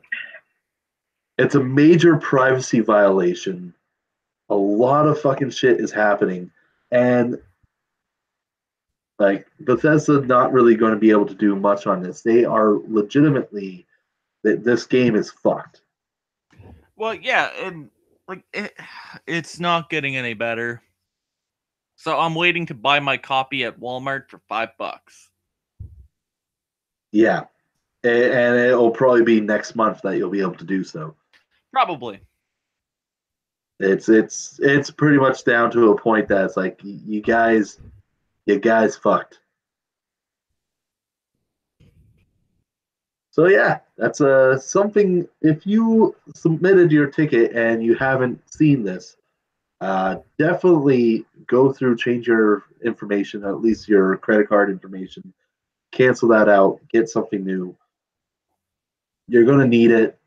it's a major privacy violation. A lot of fucking shit is happening. And like Bethesda not really going to be able to do much on this. They are legitimately that this game is fucked.
Well, yeah, and like it's not getting any better. So I'm waiting to buy my copy at Walmart for $5.
Yeah. And it'll probably be next month that you'll be able to do so.
Probably.
It's pretty much down to a point that it's like you guys fucked. So yeah, that's something. If you submitted your ticket and you haven't seen this, definitely go through, change your information, at least your credit card information, cancel that out, get something new. You're going to need it.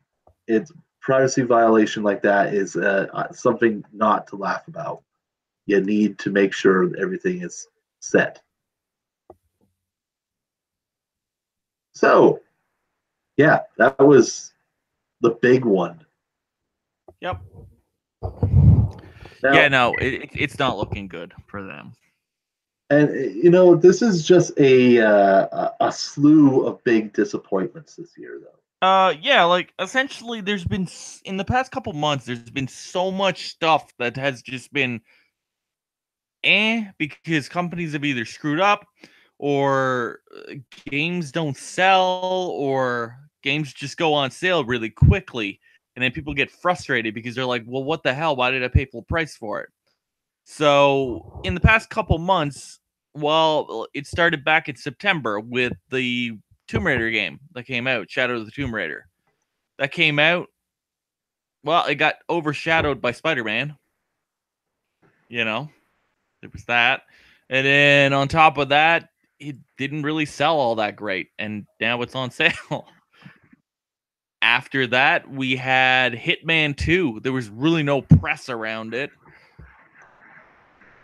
It's privacy violation like that is something not to laugh about. You need to make sure everything is set. So, yeah, that was the big one.
Yep.
Now,
yeah, no, it's not looking good for them.
And this is just a slew of big disappointments this year, though.
Yeah, like essentially, there's been in the past couple months, there's been so much stuff that has just been because companies have either screwed up, or games don't sell, or games just go on sale really quickly, and then people get frustrated because they're like, well, what the hell? Why did I pay full price for it? So in the past couple months, well, it started back in September with the Tomb Raider game that came out, Shadow of the Tomb Raider. That came out. Well, it got overshadowed by Spider-Man. There was that. And then on top of that, it didn't really sell all that great. And now it's on sale. After that, we had Hitman 2. There was really no press around it.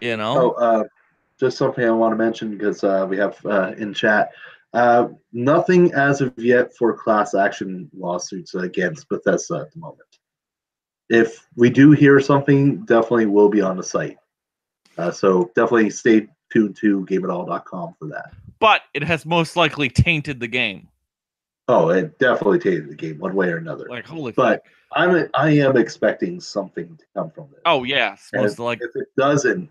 Just something I want to mention because we have in chat. Nothing as of yet for class action lawsuits against Bethesda at the moment. If we do hear something, definitely will be on the site. So definitely stay tuned to GameItAll.com for that.
But it has most likely tainted the game.
Oh, it definitely tainted the game one way or another.
Like, holy
but
fuck.
I am expecting something to come from this.
Oh, yeah.
If it doesn't,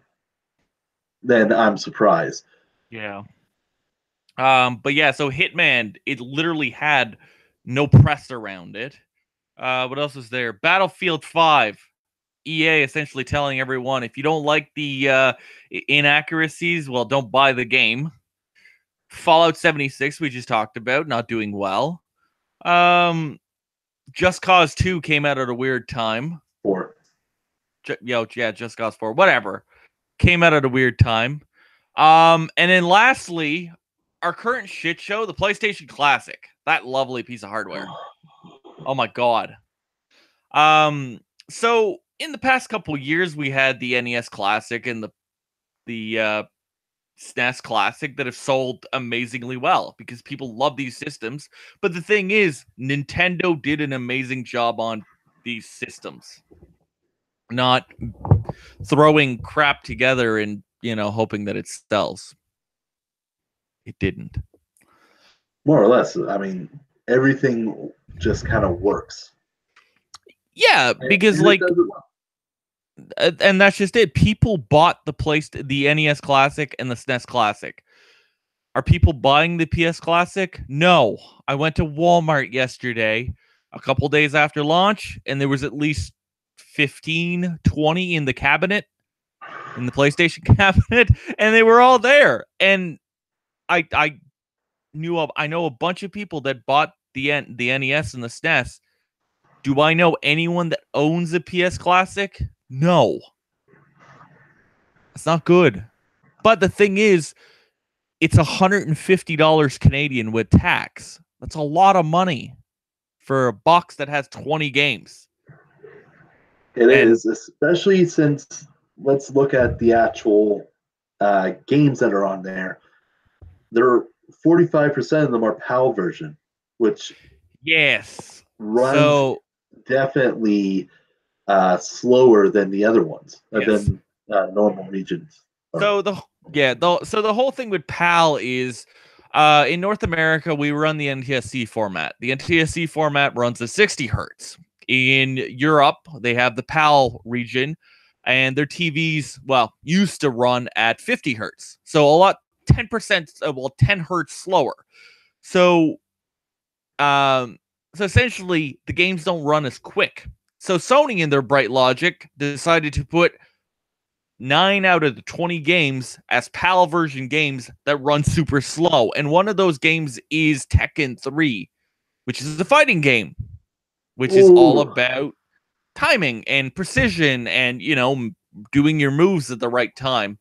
then I'm surprised.
Yeah. But yeah, so Hitman, it literally had no press around it. What else is there? Battlefield 5. EA essentially telling everyone, if you don't like the inaccuracies, well, don't buy the game. Fallout 76, we just talked about, not doing well. Just Cause 2 came out at a weird time.
4.
Just Cause 4, whatever. Came out at a weird time. And then lastly, our current shit show, the PlayStation Classic. That lovely piece of hardware. Oh my god. So in the past couple years, we had the NES Classic and the SNES Classic that have sold amazingly well because people love these systems. But the thing is, Nintendo did an amazing job on these systems, not throwing crap together and hoping that it sells. It didn't.
More or less. I mean, everything just kind of works.
Yeah, because and that's just it. People bought the NES Classic and the SNES Classic. Are people buying the PS Classic? No. I went to Walmart yesterday, a couple days after launch, and there was at least 15, 20 in the cabinet, in the PlayStation cabinet, and they were all there. And I know a bunch of people that bought the NES and the SNES. Do I know anyone that owns a PS Classic? No. It's not good. But the thing is, it's $150 Canadian with tax. That's a lot of money for a box that has 20 games.
It is, especially since let's look at the actual games that are on there. There are 45% of them are PAL version, which runs definitely slower than the other ones, than normal regions.
So the whole thing with PAL is in North America we run the NTSC format. The NTSC format runs at 60 hertz. In Europe, they have the PAL region, and their TVs, used to run at 50 hertz. So 10 hertz slower. So essentially, the games don't run as quick. So Sony, in their bright logic, decided to put 9 out of the 20 games as PAL version games that run super slow. And one of those games is Tekken 3, which is a fighting game, which is all about timing and precision and, doing your moves at the right time.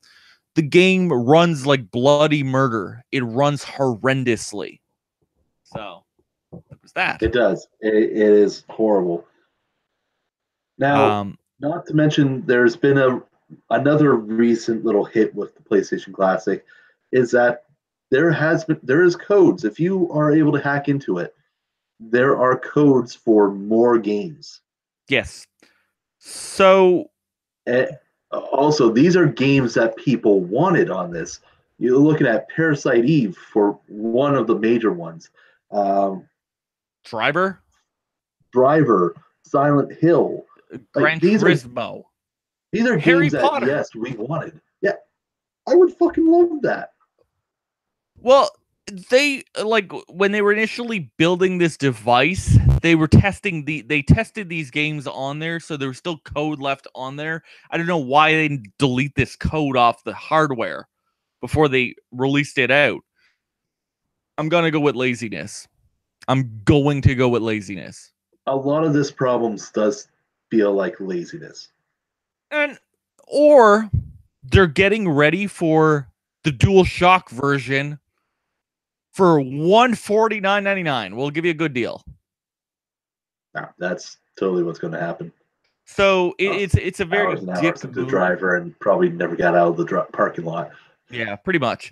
The game runs like bloody murder. It runs horrendously. So, what was that?
It does. It is horrible. Now, not to mention, there's been another recent little hit with the PlayStation Classic, is that there is codes. If you are able to hack into it, there are codes for more games.
Yes. So,
also, these are games that people wanted on this. You're looking at Parasite Eve for one of the major ones.
Driver,
Silent Hill,
Gran Turismo.
These are
Harry
games
Potter.
that, yes, we wanted. Yeah, I would fucking love that.
Well, they when they were initially building this device, they tested these games on there, so there was still code left on there. I don't know why they didn't delete this code off the hardware before they released it out. I'm gonna go with laziness. A
lot of this problems does feel like laziness.
Or they're getting ready for the DualShock version for $149.99. We'll give you a good deal.
No, that's totally what's going to happen.
So it's a very dick
the driver and probably never got out of the parking lot.
Yeah, pretty much.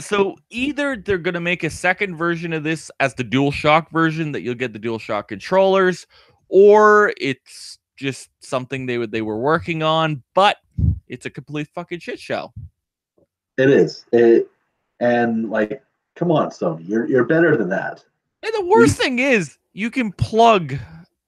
So either they're going to make a second version of this as the DualShock version that you'll get the DualShock controllers, or it's just something they were working on, but it's a complete fucking shit show.
It is. And come on, Sony, you're better than that.
And the worst thing is, you can plug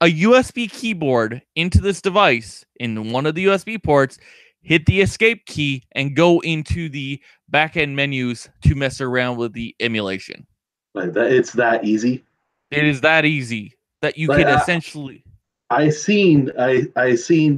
a USB keyboard into this device in one of the USB ports, hit the escape key, and go into the back-end menus to mess around with the emulation.
It's that easy?
It is that easy that you can essentially...
I seen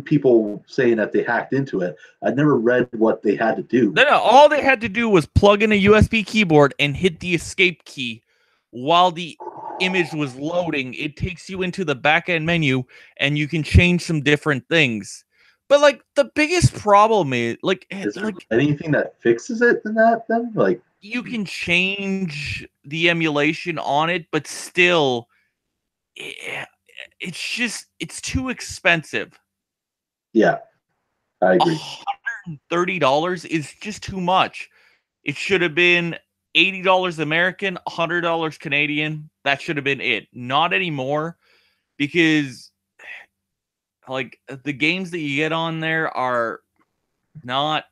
people saying that they hacked into it. I never read what they had to do.
No, all they had to do was plug in a USB keyboard and hit the escape key while the image was loading. It takes you into the back-end menu, and you can change some different things. But the biggest problem is
is there anything that fixes it in that then?
You can change the emulation on it, but still, it's too expensive.
Yeah, I agree.
$130 is just too much. It should have been $80 American, $100 Canadian. That should have been it. Not anymore, because the games that you get on there are not.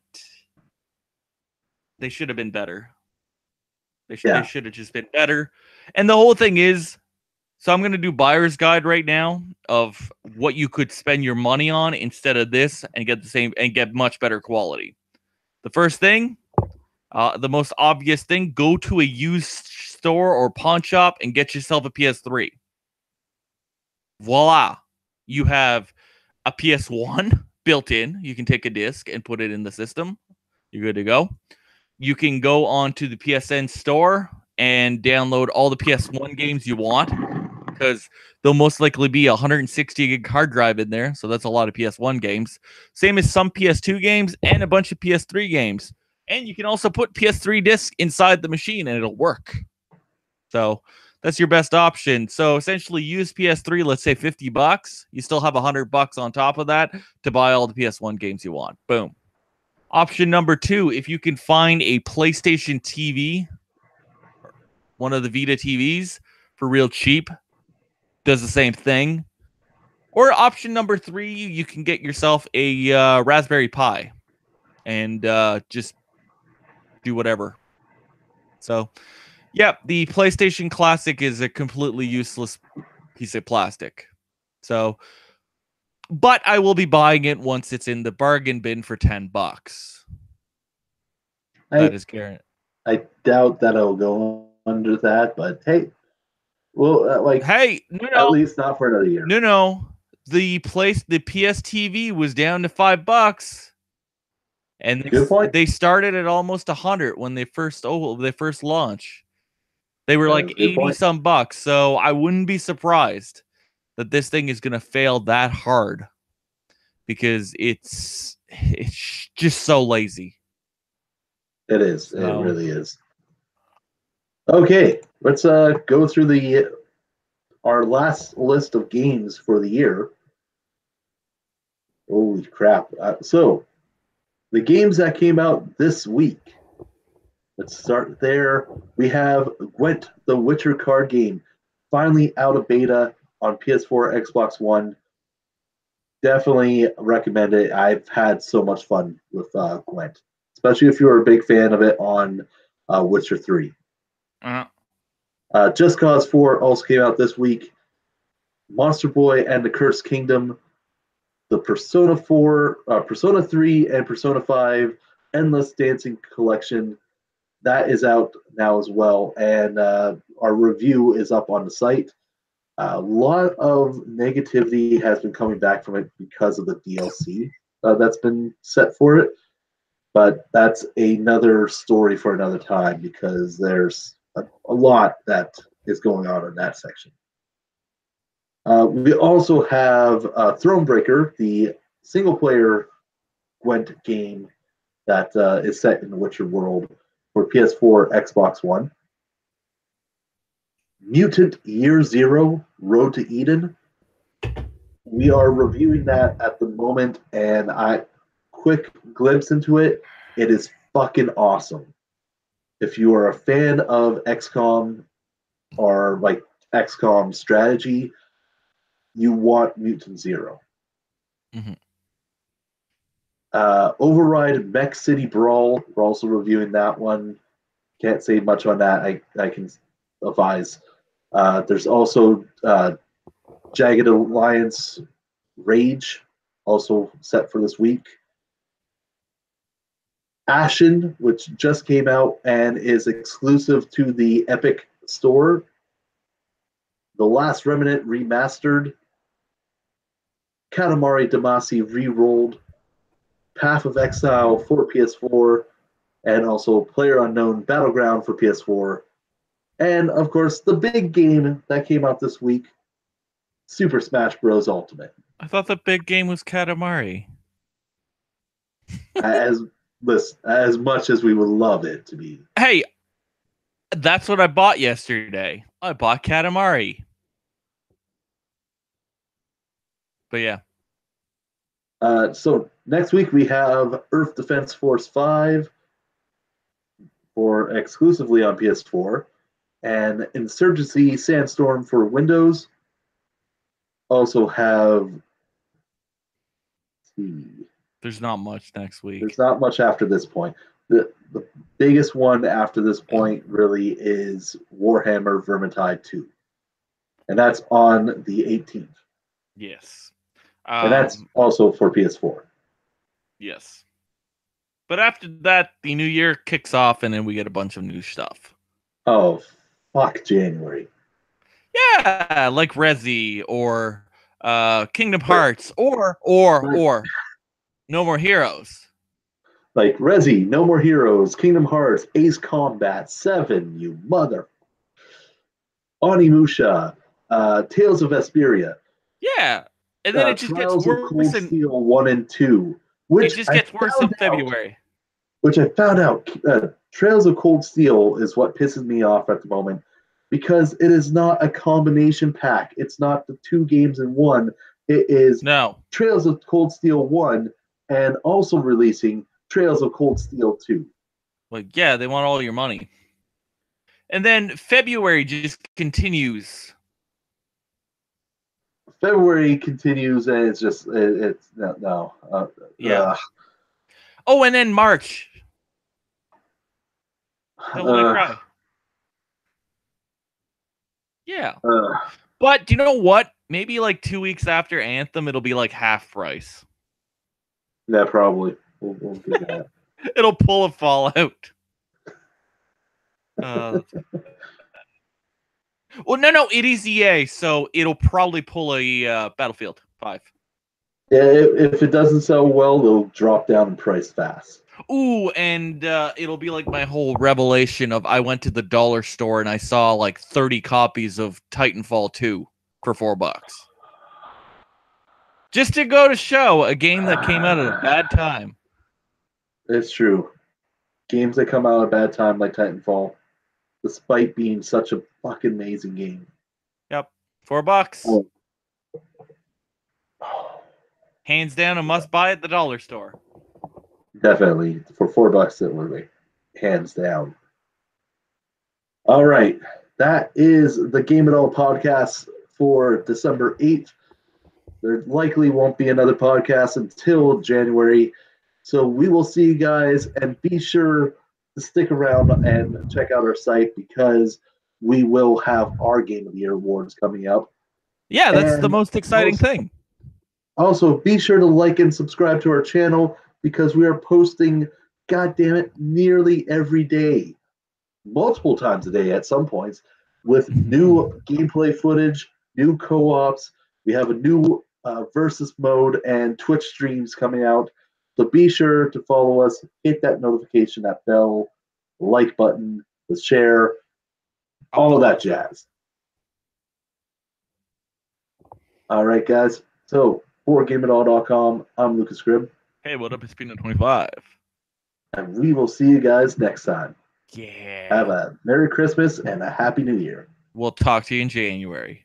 They should have been better. They should have just been better. And the whole thing is, so I'm going to do buyer's guide right now of what you could spend your money on instead of this and get the same and get much better quality. The first thing, The most obvious thing, go to a used store or pawn shop and get yourself a PS3. Voila. You have a PS1 built in. You can take a disc and put it in the system. You're good to go. You can go on to the PSN store and download all the PS1 games you want, because there'll most likely be a 160 gig hard drive in there. So that's a lot of PS1 games. Same as some PS2 games and a bunch of PS3 games. And you can also put PS3 discs inside the machine and it'll work. So that's your best option. So essentially use PS3, let's say $50. You still have $100 on top of that to buy all the PS1 games you want. Boom. Option number 2, if you can find a PlayStation TV, one of the Vita TVs for real cheap, does the same thing. Or option number 3, you can get yourself a Raspberry Pi and just do whatever. So, yeah, the PlayStation Classic is a completely useless piece of plastic. So, but I will be buying it once it's in the bargain bin for $10. That is guaranteed.
I doubt that I'll go under that, but hey, well,
hey,
at least not for another year.
No. The PS TV was down to $5, and they started at almost 100 when they first launched. They were like 80 some bucks, so I wouldn't be surprised that this thing is gonna fail that hard, because it's just so lazy.
It is. So, it really is. Okay, let's go through our last list of games for the year. Holy crap! So, the games that came out this week. Let's start there. We have Gwent, the Witcher card game, finally out of beta on PS4, Xbox One. Definitely recommend it. I've had so much fun with Gwent, especially if you're a big fan of it on Witcher 3. Just Cause 4 also came out this week. Monster Boy and the Cursed Kingdom, the Persona 3, and Persona 5 Endless Dancing Collection. That is out now as well, and our review is up on the site. A lot of negativity has been coming back from it because of the DLC that's been set for it, but that's another story for another time, because there's a lot that is going on in that section. We also have Thronebreaker, the single-player Gwent game that is set in the Witcher world, for PS4, Xbox One. Mutant Year Zero, Road to Eden. We are reviewing that at the moment, and quick glimpse into it. It is fucking awesome. If you are a fan of XCOM or like XCOM strategy, you want Mutant Zero.
Mm-hmm.
Override Mech City Brawl. We're also reviewing that one. Can't say much on that. I can advise. There's also Jagged Alliance Rage, also set for this week. Ashen, which just came out and is exclusive to the Epic Store. The Last Remnant Remastered. Katamari Damacy Rerolled. Path of Exile for PS4, and also PlayerUnknown Battleground for PS4. And, of course, the big game that came out this week, Super Smash Bros. Ultimate.
I thought the big game was Katamari.
as much as we would love it to be.
Hey, that's what I bought yesterday. I bought Katamari. But yeah.
So next week we have Earth Defense Force 5 for exclusively on PS4, and Insurgency Sandstorm for Windows. Also have.
There's not much next week.
There's not much after this point. The biggest one after this point really is Warhammer Vermintide 2, and that's on the 18th.
Yes.
And that's also for PS4.
Yes. But after that, the new year kicks off, and then we get a bunch of new stuff.
Oh, fuck January.
Yeah, like Resi or Kingdom Hearts or No More Heroes.
Like Resi, No More Heroes, Kingdom Hearts, Ace Combat 7, you mother. Onimusha, Tales of Vesperia.
Yeah, and then it just gets
Trials of
worse,
Cold
and
Steel 1 and 2.
it just gets worse in February.
Which I found out, Trails of Cold Steel is what pisses me off at the moment because it is not a combination pack. It's not the 2 games in one. It is Trails of Cold Steel 1 and also releasing Trails of Cold Steel 2.
Like, yeah, they want all your money. And then February just continues.
February continues, and it's just, it's no.
Yeah. Oh, and then March. Devil May Cry. Yeah. But do you know what? Maybe like 2 weeks after Anthem, it'll be like half price.
Yeah, probably. We'll get that.
It'll pull a Fallout. Well, no, it is EA, so it'll probably pull a Battlefield 5.
Yeah, if it doesn't sell well, they'll drop down in price fast.
Ooh, and it'll be like my whole revelation of I went to the dollar store and I saw like 30 copies of Titanfall 2 for $4. Just to go to show a game that came out at a bad time.
It's true. Games that come out at a bad time like Titanfall, despite being such a fucking amazing game.
Yep. $4.
Oh.
Hands down, a must buy at the dollar store.
Definitely. For $4, it would be. Hands down. All right. That is the GameItAll podcast for December 8th. There likely won't be another podcast until January. So we will see you guys, and be sure to stick around and check out our site because we will have our Game of the Year awards coming up.
Yeah, that's the most exciting thing.
Also, be sure to like and subscribe to our channel because we are posting, goddammit, nearly every day, multiple times a day at some points, with new gameplay footage, new co-ops. We have a new versus mode and Twitch streams coming out. So be sure to follow us, hit that notification, that bell, like button, the share, all of that jazz. All right, guys. So for GameItAll.com, I'm Lucas Gribb.
Hey, what up? It's Pino 25.
And we will see you guys next time.
Yeah.
Have a Merry Christmas and a Happy New Year.
We'll talk to you in January.